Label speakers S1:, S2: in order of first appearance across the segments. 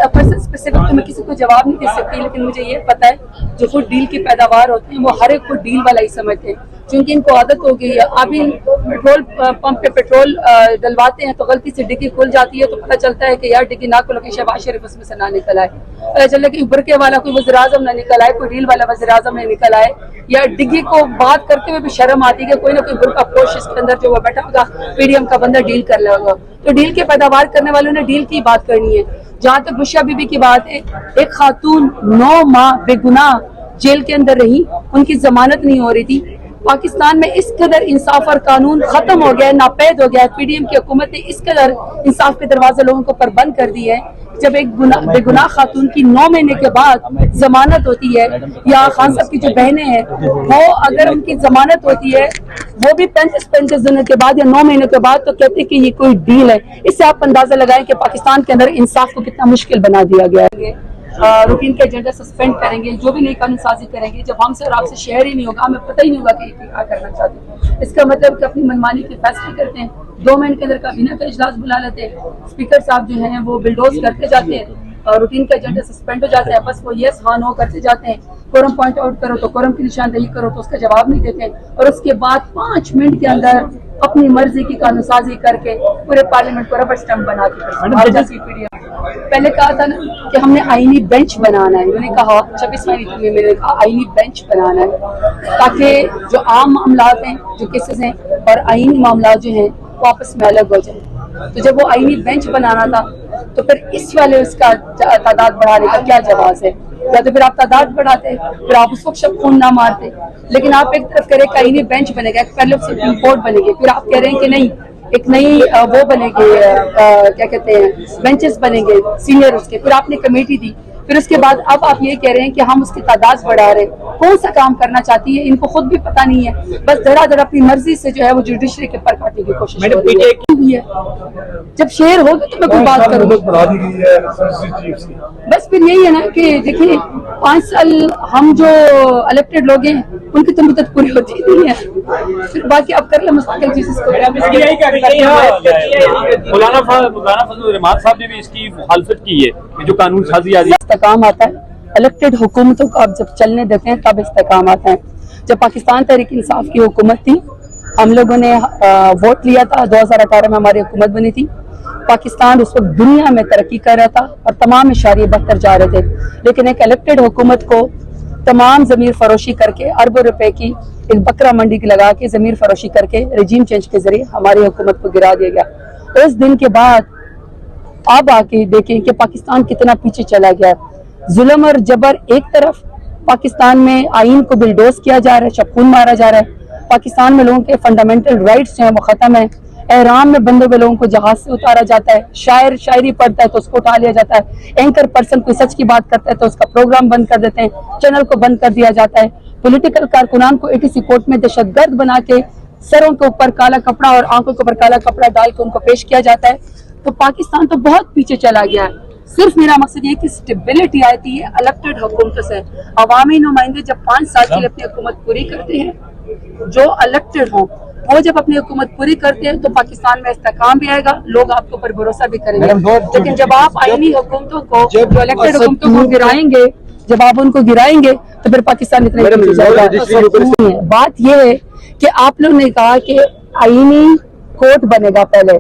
S1: Person specific तो मैं किसी को जवाब नहीं दे सकती, लेकिन मुझे ये पता है जो फूड डील की पैदावार होते हैं वो हर एक को डील वाला ही समझते हैं, क्योंकि इनको आदत हो गई है। अभी पेट्रोल पंप पे पेट्रोल डलवाते हैं तो गलती से डिग्गी खुल जाती है, तो पता चलता है कि यार डिग्गी ना खोलो कि शहबाज शरीफ उसमें से ना निकल आए, पता चला कि उभर वाला कोई वज़ीर आज़म ना निकल आए, कोई डील वाला वज़ीर आज़म नहीं निकल आए, या डिग्गी को बात करते हुए भी शर्म आती है कि कोई ना कोई बुर्का पोश इसके अंदर जो वो बैठा होगा पीडीएम का बंदा डील कर रहा होगा। तो डील के पैदावार करने वालों ने डील की बात करनी है। जहाँ तक बुशरा बीबी की बात है, एक खातून 9 माह बेगुनाह जेल के अंदर रही, उनकी जमानत नहीं हो रही थी। पाकिस्तान में इस कदर इंसाफ और कानून खत्म हो गया है, नापैद हो गया है। पीडीएम की हुकूमत ने इस कदर इंसाफ के दरवाजे लोगों को पर बंद कर दिए है। जब एक बेगुनाह खातून की 9 महीने के बाद जमानत होती है, या खान साहब की जो बहनें हैं वो अगर उनकी जमानत होती है वो भी 35 दिनों के बाद या 9 महीने के बाद, तो कहते हैं कि ये कोई डील है। इससे आप अंदाजा लगाएं कि पाकिस्तान के अंदर इंसाफ को कितना मुश्किल बना दिया गया है। रूटीन का एजेंडा सस्पेंड करेंगे, जो भी नई कानून साजी करेंगे, जब हमसे और आपसे शेयर ही नहीं होगा, हमें पता ही नहीं होगा कि क्या करना चाहते हैं। इसका मतलब कि अपनी मनमानी के फैसले करते हैं, 2 मिनट के अंदर काबीना का इजलास बुला लेते हैं, स्पीकर साहब जो हैं वो बिल्डोज करते जाते हैं, रूटीन का एजेंडा सस्पेंड हो जाता है, बस वो यस हाँ नो करते जाते हैं। कोरम पॉइंट आउट करो तो कोरम की निशानदेही करो तो उसका जवाब नहीं देते, और उसके बाद 5 मिनट के अंदर अपनी मर्जी की कानून साजी करके पूरे पार्लियामेंट को रबर स्टम्प बना के पहले कहा था ना कि हमने आईनी बेंच बनाना है। मैंने कहा 26 में मैंने कहा आईनी बेंच बनाना है, ताकि जो आम मामलात हैं, जो केसेस हैं, और आईनी मामलात जो हैं वो आपस में अलग हो जाए। तो जब वो आईनी बेंच बनाना था तो फिर इस वाले उसका तादाद बढ़ाने का क्या जवाब है? या तो फिर आप तादाद बढ़ाते, फिर आप उस वक्त शब खून ना मारते। लेकिन आप एक तरफ कह रहे हैं कि आईनी बेंच बनेगा, एक पहले सुप्रीम कोर्ट बनेगी, फिर आप कह रहे हैं कि नहीं एक नई वो बनेगी, क्या कहते हैं, बेंचेस बनेंगे सीनियर उसके, फिर आपने कमेटी दी, फिर उसके बाद अब आप ये कह रहे हैं कि हम उसकी तादाद बढ़ा रहे हैं। कौन सा काम करना चाहती है इनको खुद भी पता नहीं है, बस धड़ाधड़ अपनी मर्जी से जो है वो जुडिशरी के पर काटने की कोशिश हो रही है। जब शेयर होगी तो मैं कोई बात करूँगी। बस फिर यही है ना कि देखिए 5 साल हम जो इलेक्टेड लोग हैं उनकी तो मुद्दत पूरी होती नहीं है, फिर बाकी आप कर ले मुस्तकिल चीज़ को।
S2: मौलाना फजल रहमान साहब ने भी इसकी मुखालफत की है कि जो कानून साजी आ
S1: इस्तेकाम आता है, इलेक्टेड हुकूमतों को आप जब चलने देते हैं तब इस्तेकाम आता है। जब पाकिस्तान तहरीक इंसाफ की हुकूमत थी, हम लोगों ने वोट लिया था, 2018 में हमारी हुकूमत बनी थी। पाकिस्तान उस वक्त दुनिया में तरक्की कर रहा था और तमाम इशारे बदतर जा रहे थे, लेकिन एक इलेक्टेड हुकूमत को तमाम ज़मीर फरोशी करके अरबों रुपए की एक बकरा मंडी की लगा के ज़मीर फरोशी करके रजीम चेंज के जरिए हमारी हुकूमत को गिरा दिया गया। उस दिन के बाद अब आके देखें कि पाकिस्तान कितना पीछे चला गया। जुल्म और जबर एक तरफ, पाकिस्तान में आइन को बिल्डोज किया जा रहा है, शबखून मारा जा रहा है, पाकिस्तान में लोगों के फंडामेंटल राइट्स जो हैं वो खत्म है। एहराम में बंधे हुए लोगों को जहाज से उतारा जाता है, शायर शायरी पढ़ता है तो उसको उठा लिया जाता है, एंकर पर्सन कोई सच की बात करता है तो उसका प्रोग्राम बंद कर देते हैं, चैनल को बंद कर दिया जाता है। पॉलिटिकल कारकुनान को एटीसी कोर्ट में दहशतगर्द बना के सरों के ऊपर काला कपड़ा और आंखों के ऊपर काला कपड़ा डाल के उनको पेश किया जाता है। तो पाकिस्तान तो बहुत पीछे चला गया है। सिर्फ मेरा मकसद ये कि स्टेबिलिटी आती है इलेक्टेड हुकूमतों से। अवामी नुमाइंदे जब 5 साल के लिए अपनी हुकूमत पूरी करते हैं, जो इलेक्टेड हों वो जब अपनी हुकूमत पूरी करते हैं तो पाकिस्तान में इस्तेकाम भी आएगा, लोग आपके ऊपर भरोसा भी करेंगे। लेकिन जब आप आईनी हुकूमतों को, जो इलेक्टेड हुकूमतों को गिराएंगे, जब आप उनको गिराएंगे तो फिर पाकिस्तान इतना जाएगा। बात यह है कि आप लोग ने कहा कि आईनी कोर्ट बनेगा, पहले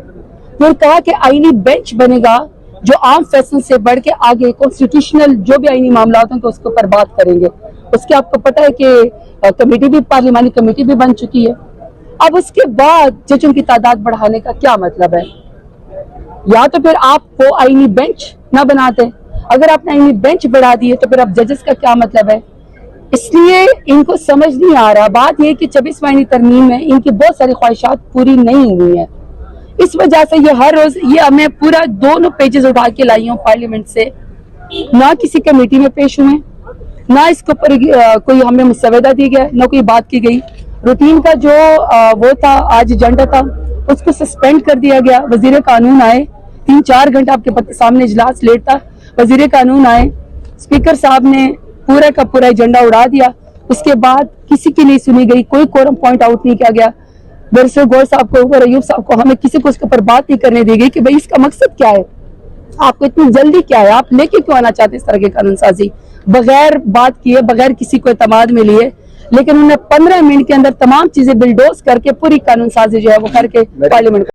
S1: फिर कहा कि आईनी बेंच बनेगा जो आम फैसलों से बढ़ के आगे कॉन्स्टिट्यूशनल जो भी आईनी मामलात होंगे उसके ऊपर बात करेंगे। उसके आपको पता है कि कमेटी भी, पार्लिमानी कमेटी भी बन चुकी है। अब उसके बाद जजों की तादाद बढ़ाने का क्या मतलब है? या तो फिर आप वो आईनी बेंच ना बनाते, अगर आपने आईनी बेंच बढ़ा दिए तो फिर अब जजेस का क्या मतलब है? इसलिए इनको समझ नहीं आ रहा। बात यह कि 26 आईनी तरमीम में इनकी बहुत सारी ख्वाहिशात पूरी नहीं हुई है, इस वजह से ये हर रोज ये हमें पूरा 2 पेजेस उठा के लाई हूँ पार्लियामेंट से, ना किसी कमेटी में पेश हुए, ना इसके ऊपर कोई हमें मुसवदा दी गया, ना कोई बात की गई। रूटीन का जो वो था आज एजेंडा था उसको सस्पेंड कर दिया गया। वजीर कानून आए, 3-4 घंटा आपके सामने इजलास लेट था, वजीर कानून आए, स्पीकर साहब ने पूरा का पूरा एजेंडा उड़ा दिया। उसके बाद किसी की नहीं सुनी गई, कोई कोरम पॉइंट आउट नहीं किया गया। बैरिस्टर गौर साहब को, अयूब साहब को, हमें किसी को उसके ऊपर बात नहीं करने दी गई कि भाई इसका मकसद क्या है। آپ کو اتنی جلدی کیا ہے؟ آپ لے کے کیوں آنا چاہتے اس طرح کی قانون سازی بغیر بات کیے, بغیر کسی کو اعتماد میں لیے؟ لیکن انہوں نے 15 منٹ کے اندر تمام چیزیں بلڈوز کر کے پوری قانون سازی جو ہے وہ کر کے پارلیمنٹ